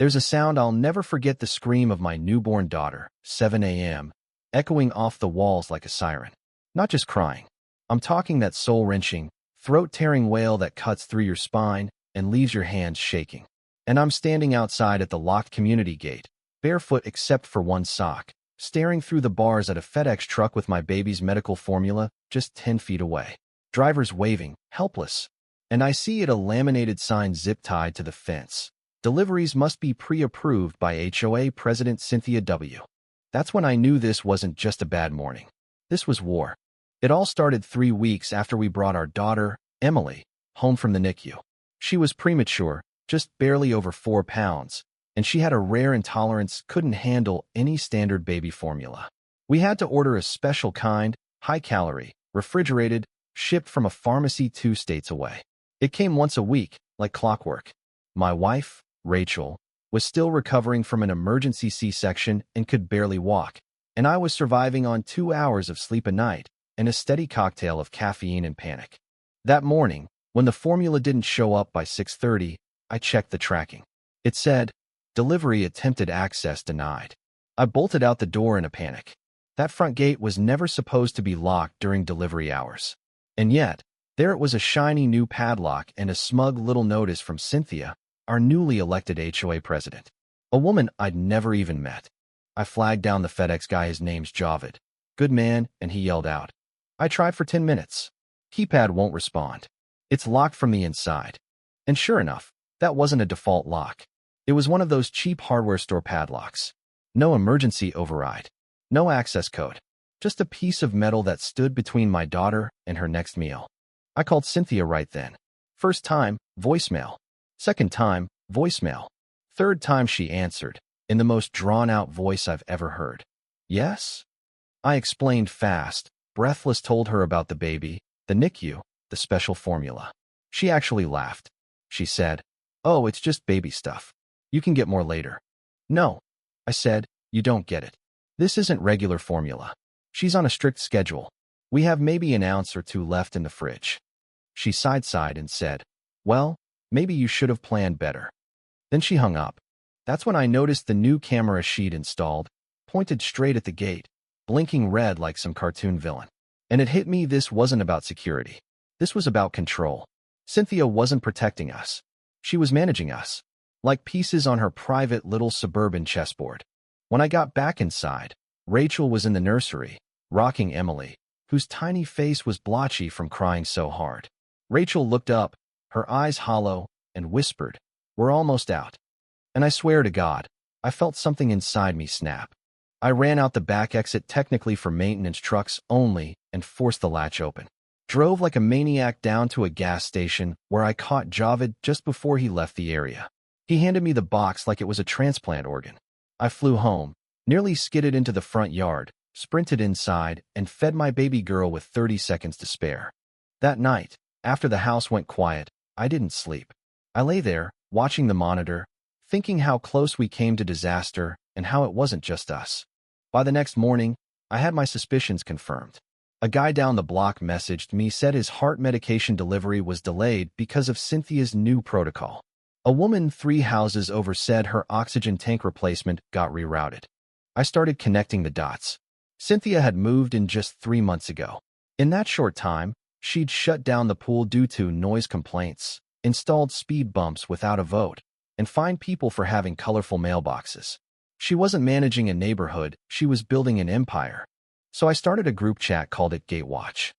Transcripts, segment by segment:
There's a sound I'll never forget: the scream of my newborn daughter, 7 a.m., echoing off the walls like a siren. Not just crying. I'm talking that soul-wrenching, throat-tearing wail that cuts through your spine and leaves your hands shaking. And I'm standing outside at the locked community gate, barefoot except for one sock, staring through the bars at a FedEx truck with my baby's medical formula just 10 feet away. Drivers waving, helpless. And I see it, a laminated sign zip-tied to the fence. Deliveries must be pre-approved by HOA President Cynthia W. That's when I knew this wasn't just a bad morning. This was war. It all started 3 weeks after we brought our daughter, Emily, home from the NICU. She was premature, just barely over 4 pounds, and she had a rare intolerance, couldn't handle any standard baby formula. We had to order a special kind, high-calorie, refrigerated, shipped from a pharmacy 2 states away. It came once a week, like clockwork. My wife, Rachel, was still recovering from an emergency C-section and could barely walk, and I was surviving on 2 hours of sleep a night and a steady cocktail of caffeine and panic. That morning, when the formula didn't show up by 6:30, I checked the tracking. It said, "Delivery attempted, access denied." I bolted out the door in a panic. That front gate was never supposed to be locked during delivery hours. And yet, there it was, a shiny new padlock and a smug little notice from Cynthia, our newly elected HOA president. A woman I'd never even met. I flagged down the FedEx guy. His name's Javed. Good man, and he yelled out. I tried for 10 minutes. Keypad won't respond. It's locked from the inside. And sure enough, that wasn't a default lock. It was one of those cheap hardware store padlocks. No emergency override. No access code. Just a piece of metal that stood between my daughter and her next meal. I called Cynthia right then. First time, voicemail. Second time, voicemail. Third time she answered, in the most drawn-out voice I've ever heard. Yes? I explained fast, breathless, told her about the baby, the NICU, the special formula. She actually laughed. She said, "Oh, it's just baby stuff. You can get more later." "No," I said, "you don't get it. This isn't regular formula. She's on a strict schedule. We have maybe an ounce or 2 left in the fridge." She sighed and said, "Well, maybe you should have planned better." Then she hung up. That's when I noticed the new camera sheet installed, pointed straight at the gate, blinking red like some cartoon villain. And it hit me, this wasn't about security. This was about control. Cynthia wasn't protecting us. She was managing us, like pieces on her private little suburban chessboard. When I got back inside, Rachel was in the nursery, rocking Emily, whose tiny face was blotchy from crying so hard. Rachel looked up, her eyes hollow, and whispered, "We're almost out." And I swear to God, I felt something inside me snap. I ran out the back exit, technically for maintenance trucks only, and forced the latch open. Drove like a maniac down to a gas station where I caught Javed just before he left the area. He handed me the box like it was a transplant organ. I flew home, nearly skidded into the front yard, sprinted inside, and fed my baby girl with 30 seconds to spare. That night, after the house went quiet, I didn't sleep. I lay there, watching the monitor, thinking how close we came to disaster and how it wasn't just us. By the next morning, I had my suspicions confirmed. A guy down the block messaged me, said his heart medication delivery was delayed because of Cynthia's new protocol. A woman 3 houses over said her oxygen tank replacement got rerouted. I started connecting the dots. Cynthia had moved in just 3 months ago. In that short time, she'd shut down the pool due to noise complaints, installed speed bumps without a vote, and fined people for having colorful mailboxes. She wasn't managing a neighborhood, she was building an empire. So I started a group chat, called it Gatewatch.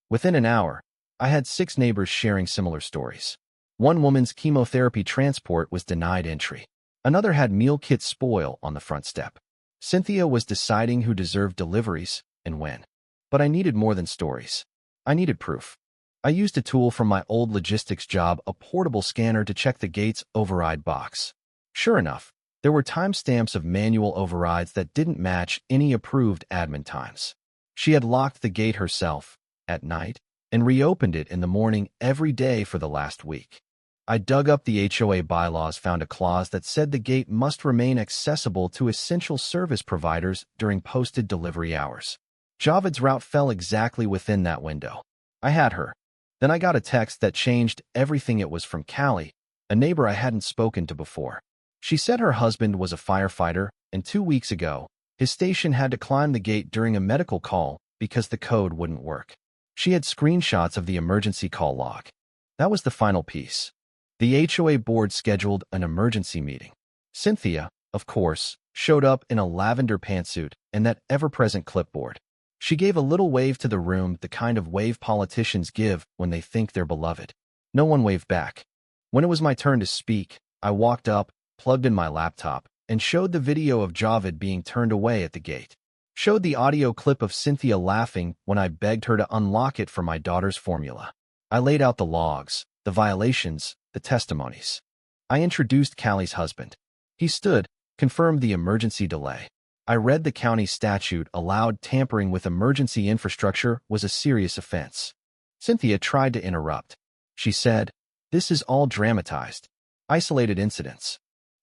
Within an hour, I had 6 neighbors sharing similar stories. One woman's chemotherapy transport was denied entry. Another had meal kits spoil on the front step. Cynthia was deciding who deserved deliveries and when. But I needed more than stories. I needed proof. I used a tool from my old logistics job, a portable scanner, to check the gate's override box. Sure enough, there were timestamps of manual overrides that didn't match any approved admin times. She had locked the gate herself, at night, and reopened it in the morning every day for the last week. I dug up the HOA bylaws, found a clause that said the gate must remain accessible to essential service providers during posted delivery hours. Javed's route fell exactly within that window. I had her. Then I got a text that changed everything. It was from Callie, a neighbor I hadn't spoken to before. She said her husband was a firefighter, and 2 weeks ago, his station had to climb the gate during a medical call because the code wouldn't work. She had screenshots of the emergency call log. That was the final piece. The HOA board scheduled an emergency meeting. Cynthia, of course, showed up in a lavender pantsuit and that ever-present clipboard. She gave a little wave to the room, the kind of wave politicians give when they think they're beloved. No one waved back. When it was my turn to speak, I walked up, plugged in my laptop, and showed the video of Javid being turned away at the gate. Showed the audio clip of Cynthia laughing when I begged her to unlock it for my daughter's formula. I laid out the logs, the violations, the testimonies. I introduced Callie's husband. He stood, confirmed the emergency delay. I read the county statute aloud. Tampering with emergency infrastructure was a serious offense. Cynthia tried to interrupt. She said, "This is all dramatized. Isolated incidents."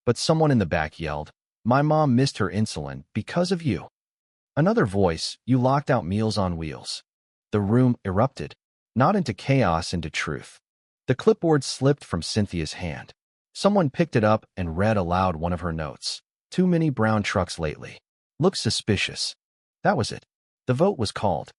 But someone in the back yelled, "My mom missed her insulin because of you." Another voice, "You locked out Meals on Wheels." The room erupted, not into chaos, into truth. The clipboard slipped from Cynthia's hand. Someone picked it up and read aloud one of her notes. "Too many brown trucks lately. Looks suspicious." That was it. The vote was called.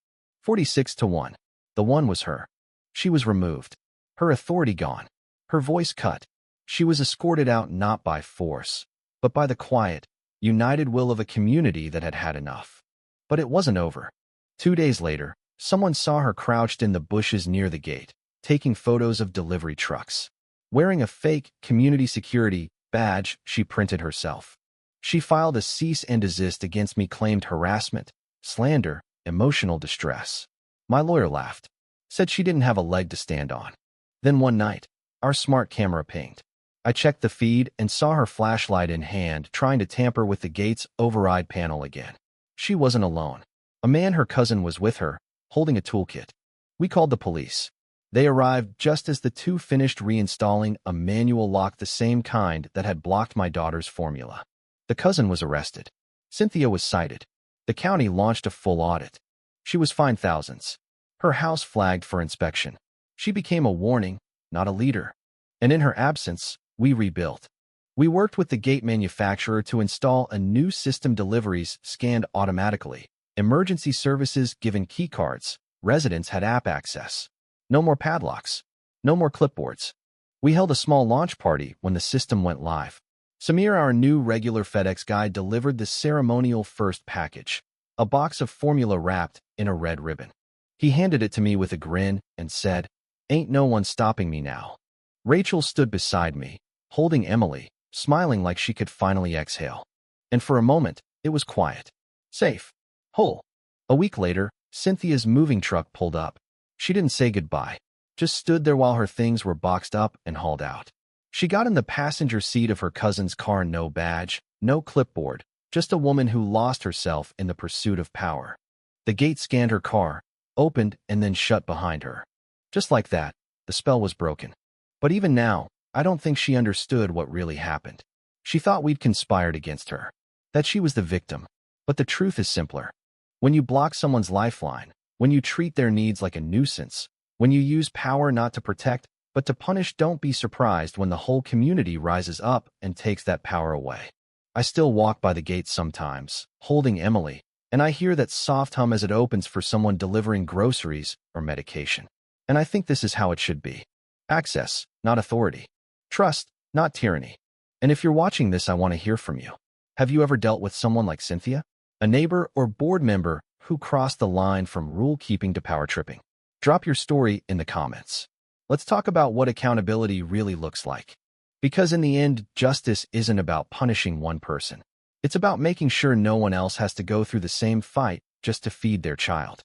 46-1. The one was her. She was removed. Her authority gone. Her voice cut. She was escorted out not by force, but by the quiet, united will of a community that had had enough. But it wasn't over. 2 days later, someone saw her crouched in the bushes near the gate, taking photos of delivery trucks. Wearing a fake community security badge she printed herself. She filed a cease and desist against me, claimed harassment, slander, emotional distress. My lawyer laughed, said she didn't have a leg to stand on. Then one night, our smart camera pinged. I checked the feed and saw her flashlight in hand trying to tamper with the gate's override panel again. She wasn't alone. A man, her cousin, was with her, holding a toolkit. We called the police. They arrived just as the two finished reinstalling a manual lock, the same kind that had blocked my daughter's formula. The cousin was arrested. Cynthia was cited. The county launched a full audit. She was fined thousands. Her house flagged for inspection. She became a warning, not a leader. And in her absence, we rebuilt. We worked with the gate manufacturer to install a new system. Deliveries scanned automatically. Emergency services given keycards. Residents had app access. No more padlocks. No more clipboards. We held a small launch party when the system went live. Samir, our new regular FedEx guy, delivered the ceremonial first package, a box of formula wrapped in a red ribbon. He handed it to me with a grin and said, "Ain't no one stopping me now." Rachel stood beside me, holding Emily, smiling like she could finally exhale. And for a moment, it was quiet. Safe. Whole. A week later, Cynthia's moving truck pulled up. She didn't say goodbye, just stood there while her things were boxed up and hauled out. She got in the passenger seat of her cousin's car. No badge, no clipboard, just a woman who lost herself in the pursuit of power. The gate scanned her car, opened, and then shut behind her. Just like that, the spell was broken. But even now, I don't think she understood what really happened. She thought we'd conspired against her, that she was the victim. But the truth is simpler. When you block someone's lifeline, when you treat their needs like a nuisance, when you use power not to protect, but to punish, don't be surprised when the whole community rises up and takes that power away. I still walk by the gate sometimes, holding Emily, and I hear that soft hum as it opens for someone delivering groceries or medication. And I think this is how it should be. Access, not authority. Trust, not tyranny. And if you're watching this, I want to hear from you. Have you ever dealt with someone like Cynthia? A neighbor or board member who crossed the line from rule-keeping to power tripping? Drop your story in the comments. Let's talk about what accountability really looks like. Because in the end, justice isn't about punishing one person. It's about making sure no one else has to go through the same fight just to feed their child.